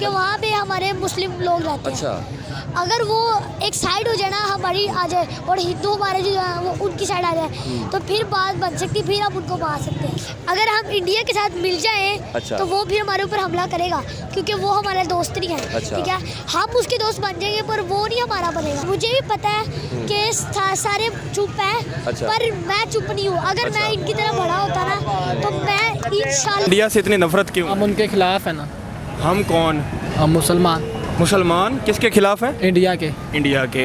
कि वहाँ पे हमारे मुस्लिम लोग रहते हैं। अच्छा। अगर वो एक साइड हो जाए ना, हमारी आ जाए और हिंदू हमारे जो है वो उनकी साइड आ जाए, तो फिर बात बन सकती, फिर हम उनको मार सकते हैं। अगर हम इंडिया के साथ मिल जाएं, अच्छा। तो वो फिर हमारे ऊपर हमला करेगा, क्योंकि वो हमारे दोस्त नहीं है। अच्छा। ठीक है, हम उसके दोस्त बन जाएंगे पर वो नहीं हमारा बनेगा। मुझे भी पता है कि सारे चुप है, अच्छा। पर मैं चुप नहीं हूँ। अगर मैं इनकी तरह बड़ा होता ना, तो मैं इंशाल्लाह। इंडिया से इतनी नफरत क्यों? हम उनके खिलाफ है ना। हम कौन? हम मुसलमान। मुसलमान किसके खिलाफ हैं? इंडिया के। इंडिया के।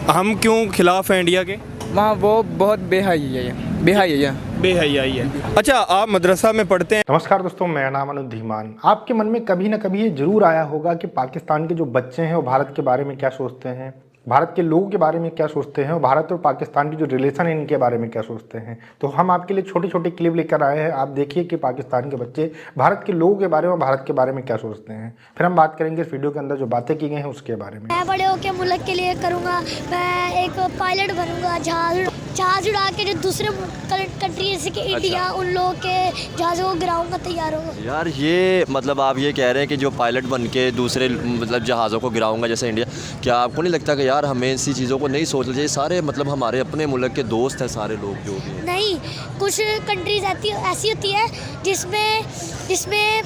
हम क्यों खिलाफ हैं इंडिया के? वहाँ वो बहुत बेहयाई है, बेहयाई है। बेहयाई है। अच्छा, आप मदरसा में पढ़ते हैं? नमस्कार दोस्तों, मेरा नाम अनुज धीमान। आपके मन में कभी ना कभी ये जरूर आया होगा कि पाकिस्तान के जो बच्चे हैं वो भारत के बारे में क्या सोचते हैं, भारत के लोगों के बारे में क्या सोचते हैं, और भारत और पाकिस्तान की जो रिलेशन है इनके बारे में क्या सोचते हैं। तो हम आपके लिए छोटे छोटे क्लिप लेकर आए हैं। आप देखिए कि पाकिस्तान के बच्चे भारत के लोगों के बारे में, भारत के बारे में क्या सोचते हैं। फिर हम बात करेंगे इस वीडियो के अंदर जो बातें की गई हैं उसके बारे में। मैं बड़े होकर मुल्क के लिए करूँगा, मैं एक पायलट बनूंगा, जहाज उड़ा के जो दूसरे कंट्री जैसे कि इंडिया, उन लोगों के जहाज़ों को गिराऊंगा, तैयार होगा। यार ये मतलब आप ये कह रहे हैं कि जो पायलट बन के दूसरे मतलब जहाज़ों को गिराऊंगा जैसे इंडिया, क्या आपको नहीं लगता कि यार हमें ऐसी चीज़ों को नहीं सोचना चाहिए? सारे मतलब हमारे अपने मुल्क के दोस्त हैं सारे लोग जो भी हैं। नहीं, कुछ कंट्रीज ऐसी होती है जिसमें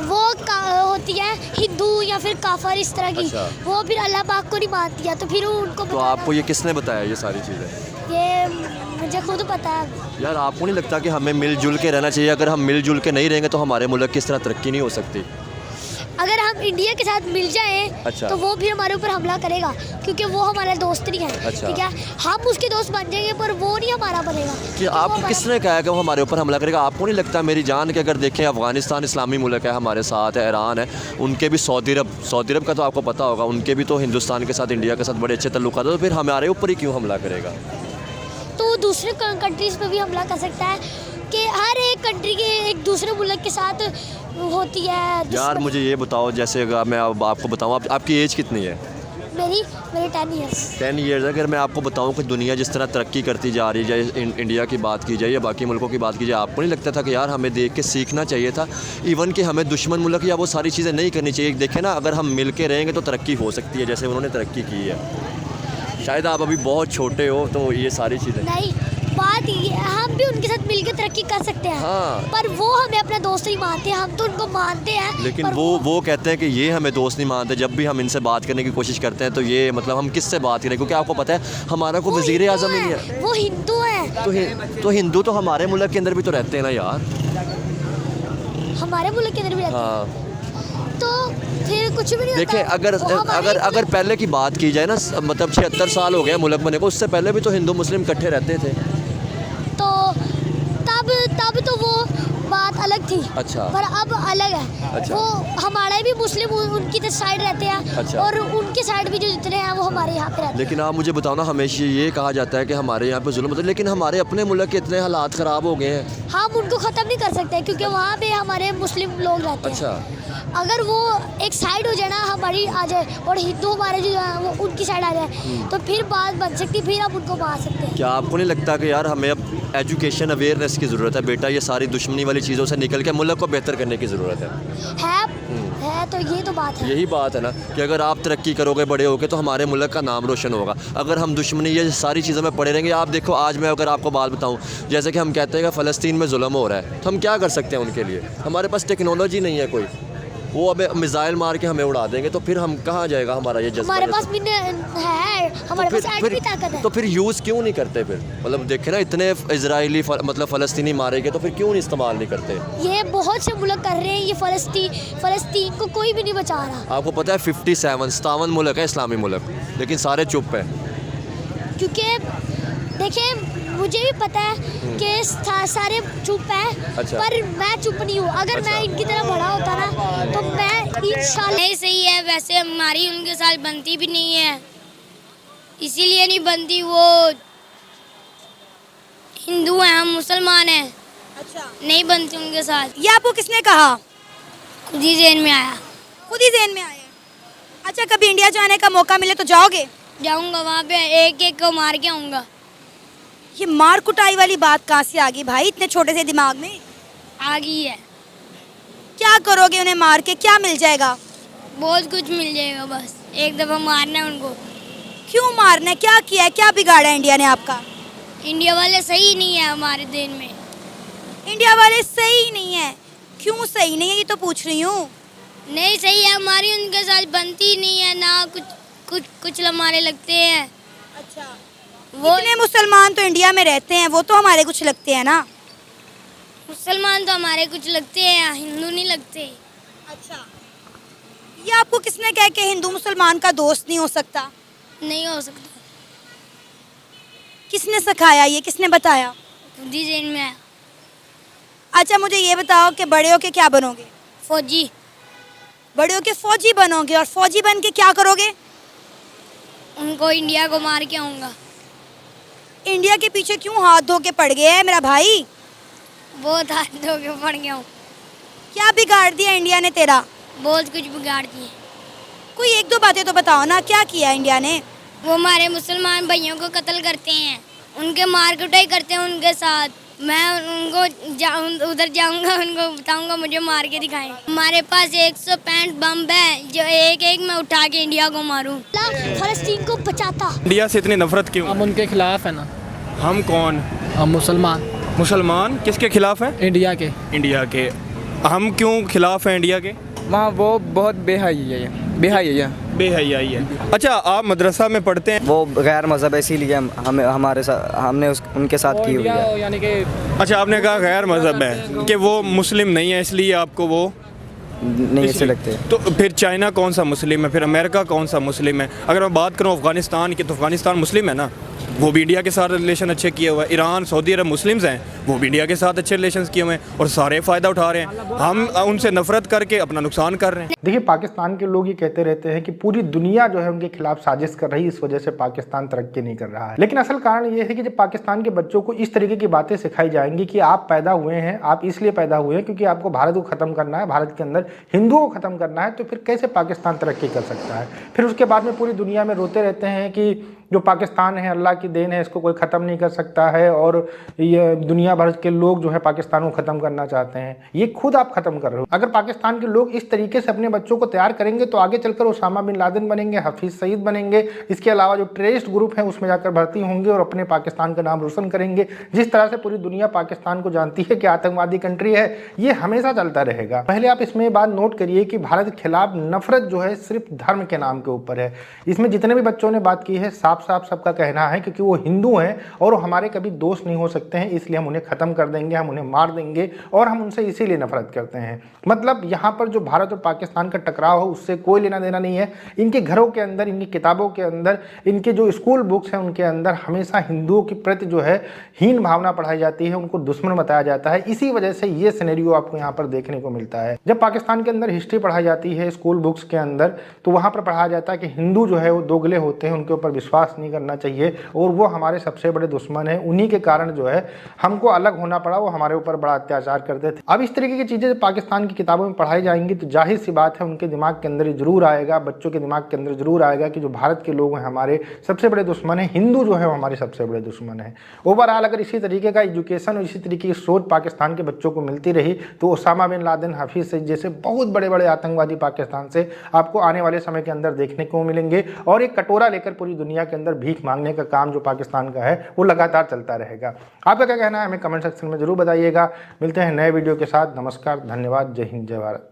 वो होती है हिंदू या फिर काफर इस तरह की। अच्छा। वो फिर अल्लाह पाक को नहीं मानती है, तो फिर उनको तो आपको ये किसने बताया ये सारी चीज़ें? ये मुझे खुद पता है। यार आपको नहीं लगता कि हमें मिलजुल के रहना चाहिए? अगर हम मिलजुल के नहीं रहेंगे तो हमारे मुल्क की इस तरह तरक्की नहीं हो सकती। अगर हम इंडिया के साथ मिल जाएं, अच्छा। तो वो फिर हमारे ऊपर हमला करेगा, क्योंकि वो हमारे दोस्त नहीं है। अच्छा। ठीक है, हम उसके दोस्त बन जाएंगे पर वो नहीं हमारा बनेगा। कि तो वो आपको हमारा- किसने कहा कि वो हमारे ऊपर हमला करेगा? आपको नहीं लगता? मेरी जान के अगर देखें, अफगानिस्तान इस्लामी मुल्क है, हमारे साथ है, ईरान है, उनके भी सऊदी अरब का तो आपको पता होगा, उनके भी तो हिंदुस्तान के साथ, इंडिया के साथ बड़े अच्छे ताल्लुकात हैं, तो फिर हमारे ऊपर ही क्यों हमला करेगा? तो दूसरे कंट्रीज़ पे भी हमला कर सकता है कि हर एक कंट्री के एक दूसरे मुल्क के साथ होती है। यार मुझे ये बताओ, जैसे अगर मैं अब आपको बताऊँ, आपकी एज कितनी है? मेरी 10 ईयर्स। 10 ईयर्स। अगर मैं आपको बताऊं कि दुनिया जिस तरह तरक्की करती जा रही है, इंडिया की बात की जाए या बाकी मुल्कों की बात की जाए, आपको नहीं लगता था कि यार हमें देख के सीखना चाहिए था? इवन कि हमें दुश्मन मुल्क या वो सारी चीज़ें नहीं करनी चाहिए। देखें ना, अगर हम मिल के रहेंगे तो तरक्की हो सकती है, जैसे उन्होंने तरक्की की है। शायद आप अभी बहुत छोटे हो तो ये सारी चीज़ें नहीं, बात ये हम भी उनके साथ मिलकर तरक्की कर सकते हैं। हाँ। पर वो हमें अपना दोस्त नहीं मानते, हम तो उनको मानते हैं। लेकिन पर वो कहते हैं कि ये हमें दोस्त नहीं मानते। जब भी हम इनसे बात करने की कोशिश करते हैं तो ये मतलब हम किससे बात करें, क्योंकि आपको पता है हमारा कोई वो वज़ीर हिंदू आज़म ही नहीं है। वो हिंदू है। तो हिंदू तो हमारे मुल्क के अंदर भी तो रहते हैं ना यार। हमारे मुल्क के अंदर भी रहते हैं। हाँ। तो फिर कुछ भी नहीं होता। देखें, अगर पहले की बात की जाए ना, मतलब 76 साल हो गए मुल्क बने को, उससे पहले भी तो हिंदू मुस्लिम इकट्ठे रहते थे। तो तब तो वो बात अलग थी। अच्छा। पर अब अलग है। अच्छा। वो हमारे भी मुस्लिम उनकी तो साइड रहते हैं। अच्छा। और उनके साइड भी जो जितने हैं वो हमारे यहाँ पे रहते हैं। लेकिन आप मुझे बताओ ना, हमेशा ये कहा जाता है कि हमारे यहाँ पे जुल्म होता है, लेकिन हमारे अपने मुल्क के इतने हालात ख़राब हो गए हैं। हम उनको ख़त्म नहीं कर सकते, क्योंकि वहाँ पे हमारे मुस्लिम लोग रहते हैं। अच्छा। अगर वो एक साइड हो जाए ना, हमारी आ जाए और हिंदू हमारे जो है वो उनकी साइड आ जाए, तो फिर बात बन सकती, फिर हम उनको मार सकते हैं। क्या आपको नहीं लगता कि यार हमें अब एजुकेशन अवेयरनेस की ज़रूरत है? बेटा ये सारी दुश्मनी वाली चीज़ों से निकल के मुल्क को बेहतर करने की ज़रूरत है तो ये तो बात है। यही बात है ना कि अगर आप तरक्की करोगे, बड़े होगे, तो हमारे मुल्क का नाम रोशन होगा। अगर हम दुश्मनी ये सारी चीज़ों में पड़े रहेंगे, आप देखो आज मैं अगर आपको बात बताऊं, जैसे कि हम कहते हैं कि फ़लस्तीन में जुल्म हो रहा है, तो हम क्या कर सकते हैं उनके लिए? हमारे पास टेक्नोलॉजी नहीं है कोई। वो अब मिसाइल मार के हमें उड़ा देंगे, तो फिर हम कहाँ जाएगा हमारा ये जज्बा? हमारे पास भी है, हमारे पास एटमी ताकत है। तो फिर यूज़ क्यों नहीं करते फिर? मतलब देखे ना, इतने इजरायली मतलब फ़लस्तीनी मारे गए, तो फिर क्यों नहीं इस्तेमाल नहीं करते? ये बहुत से मुल्क कर रहे हैं, ये फ़लस्तीन को कोई भी नहीं बचा रहा। आपको पता है 57 मुल्क है इस्लामी मुल्क, लेकिन सारे चुप हैं। क्योंकि देखिए, मुझे भी पता है कि सारे चुप है। अच्छा। पर मैं चुप नहीं हूँ। अगर अच्छा। मैं इनकी तरह बड़ा होता ना, तो मैं इंशाल्लाह। नहीं, सही है। वैसे हमारी उनके साथ बनती भी नहीं है, इसीलिए नहीं बनती। वो हिंदू हैं, हम मुसलमान हैं। अच्छा, नहीं बनती उनके साथ। ये आपको किसने कहा? खुद ही ज़हन में आया। खुद ही ज़हन में आया। अच्छा, कभी इंडिया जाने का मौका मिले तो जाओगे? जाऊंगा, वहाँ पे एक एक को मार के आऊँगा। ये मार कुटाई वाली बात कहाँ से आ गई भाई, इतने छोटे से दिमाग में? आ गई है। क्या करोगे उन्हें मार के, क्या मिल जाएगा? बहुत कुछ मिल जाएगा, बस एक दफ़ा मारना है उनको। क्यों मारना है? क्या किया है? क्या बिगाड़ा है इंडिया ने आपका? इंडिया वाले सही नहीं है हमारे देश में। इंडिया वाले सही नहीं है। क्यों सही नहीं है, ये तो पूछ रही हूँ। नहीं सही है, हमारी उनके साथ बनती नहीं है ना, कुछ हमारे लगते हैं। अच्छा, वो इतने मुसलमान तो इंडिया में रहते हैं, वो तो हमारे कुछ लगते हैं ना। मुसलमान तो हमारे कुछ लगते हैं, हिंदू नहीं लगते। अच्छा, ये आपको किसने कहा कि हिंदू मुसलमान का दोस्त नहीं हो सकता? नहीं हो सकता, किसने सिखाया, ये किसने बताया? खुद ही जेल में है। अच्छा, मुझे ये बताओ कि बड़े होके क्या बनोगे? फौजी। बड़े होके फौजी बनोगे, और फौजी बन के क्या करोगे? उनको इंडिया को मार के आऊँगा। इंडिया के पीछे क्यों हाथ धो के पड़ गया है मेरा भाई? बहुत हाथ धो के पड़ गया हूँ। क्या बिगाड़ दिया इंडिया ने तेरा? बहुत कुछ बिगाड़ दिए। कोई एक दो बातें तो बताओ ना, क्या किया इंडिया ने? वो हमारे मुसलमान भाइयों को कत्ल करते हैं, उनके मार कुटाई करते हैं उनके साथ। मैं उनको उधर जाऊंगा, उनको बताऊंगा मुझे मार के दिखाएं। हमारे पास 165 बम है, जो एक एक मैं उठा के इंडिया को मारूं। फलस्तीन को बचाता। इंडिया से इतनी नफरत क्यों? हम उनके खिलाफ है ना। हम कौन? हम मुसलमान। मुसलमान किसके खिलाफ हैं? इंडिया के। इंडिया के। हम क्यों खिलाफ हैं इंडिया के? वहाँ वो बहुत बेहयाई है ये, बेहयाई है ये। बेहयाई है। अच्छा, आप मदरसा में पढ़ते हैं? वो गैर मज़हब है, इसीलिए हमारे साथ हमने उनके साथ की हुई है। यानी कि अच्छा, आपने कहा गैर मज़हब है कि वो मुस्लिम नहीं है, इसलिए आपको वो नहीं अच्छे लगते। तो फिर चाइना कौन सा मुस्लिम है? फिर अमेरिका कौन सा मुस्लिम है? अगर मैं बात करूँ अफ़गानिस्तान की, तो अफ़गानिस्तान मुस्लिम है ना, वो भी इंडिया के साथ रिलेशन अच्छे किए हुए हैं। ईरान, सऊदी अरब मुस्लिम्स हैं, वो भी इंडिया के साथ अच्छे रिलेशन किए हुए हैं और सारे फ़ायदा उठा रहे हैं। हम उनसे नफरत करके अपना नुकसान कर रहे हैं। देखिए, पाकिस्तान के लोग ये कहते रहते हैं कि पूरी दुनिया जो है उनके खिलाफ साजिश कर रही है, इस वजह से पाकिस्तान तरक्की नहीं कर रहा है। लेकिन असल कारण ये है कि जब पाकिस्तान के बच्चों को इस तरीके की बातें सिखाई जाएंगी कि आप पैदा हुए हैं, आप इसलिए पैदा हुए हैं क्योंकि आपको भारत को ख़त्म करना है, भारत के अंदर हिंदुओं को ख़त्म करना है, तो फिर कैसे पाकिस्तान तरक्की कर सकता है? फिर उसके बाद में पूरी दुनिया में रोते रहते हैं कि जो पाकिस्तान है अल्लाह की देन है, इसको कोई ख़त्म नहीं कर सकता है, और ये दुनिया भर के लोग जो है पाकिस्तान को ख़त्म करना चाहते हैं। ये खुद आप ख़त्म कर रहे हो। अगर पाकिस्तान के लोग इस तरीके से अपने बच्चों को तैयार करेंगे तो आगे चलकर उसामा बिन लादेन बनेंगे, हफीज़ सईद बनेंगे, इसके अलावा जो टेररिस्ट ग्रुप हैं उसमें जाकर भर्ती होंगे और अपने पाकिस्तान का नाम रोशन करेंगे। जिस तरह से पूरी दुनिया पाकिस्तान को जानती है कि आतंकवादी कंट्री है, ये हमेशा चलता रहेगा। पहले आप इसमें बात नोट करिए कि भारत के खिलाफ नफरत जो है सिर्फ धर्म के नाम के ऊपर है। इसमें जितने भी बच्चों ने बात की है, साफ साफ सबका कहना है क्योंकि वो हिंदू हैं और हमारे कभी दोस्त नहीं हो सकते हैं, इसलिए हम उन्हें ख़त्म कर देंगे, हम उन्हें मार देंगे, और हम उनसे इसीलिए नफरत करते हैं। मतलब यहाँ पर जो भारत और पाकिस्तान का टकराव है उससे कोई लेना देना नहीं है। इनके घरों के अंदर, इनकी किताबों के अंदर, इनके जो स्कूल बुक्स हैं उनके अंदर हमेशा हिंदुओं के प्रति जो है हीन भावना पढ़ाई जाती है, उनको दुश्मन बताया जाता है। इसी वजह से ये सिनेरियो आपको यहाँ पर देखने को मिलता है। जब पाकिस्तान के अंदर हिस्ट्री पढ़ाई जाती है स्कूल बुक्स के अंदर, तो वहाँ पर पढ़ाया जाता है कि हिंदू जो है वो दोगले होते हैं, उनके ऊपर विश्वास नहीं करना चाहिए और वो हमारे सबसे बड़े दुश्मन हैं। उन्हीं के कारण जो है हमको अलग होना पड़ा, वो हमारे ऊपर बड़ा अत्याचार करते थे। अब इस तरीके की चीज़ें जब पाकिस्तान की किताबों में पढ़ाई जाएंगी तो जाहिर सी बात है उनके दिमाग के अंदर जरूर आएगा, बच्चों के दिमाग के अंदर जरूर आएगा कि जो भारत के लोग हैं हमारे सबसे बड़े दुश्मन हैं, हिंदू जो है वो हमारे सबसे बड़े दुश्मन हैं। ओवरऑल अगर इसी तरीके का एजुकेशन और इसी तरीके की सोच पाकिस्तान के बच्चों को मिलती रही तो Osama bin Laden, Hafiz Saeed जैसे बहुत बड़े बड़े आतंकवादी पाकिस्तान से आपको आने वाले समय के अंदर देखने को मिलेंगे और एक कटोरा लेकर पूरी दुनिया के अंदर भीख मांगने का काम जो पाकिस्तान का है वो लगातार चलता रहेगा। आपका क्या कहना है हमें कमेंट सेक्शन में जरूर बताइएगा। मिलते हैं नए वीडियो के साथ। नमस्कार, धन्यवाद, जय हिंद, जय भारत।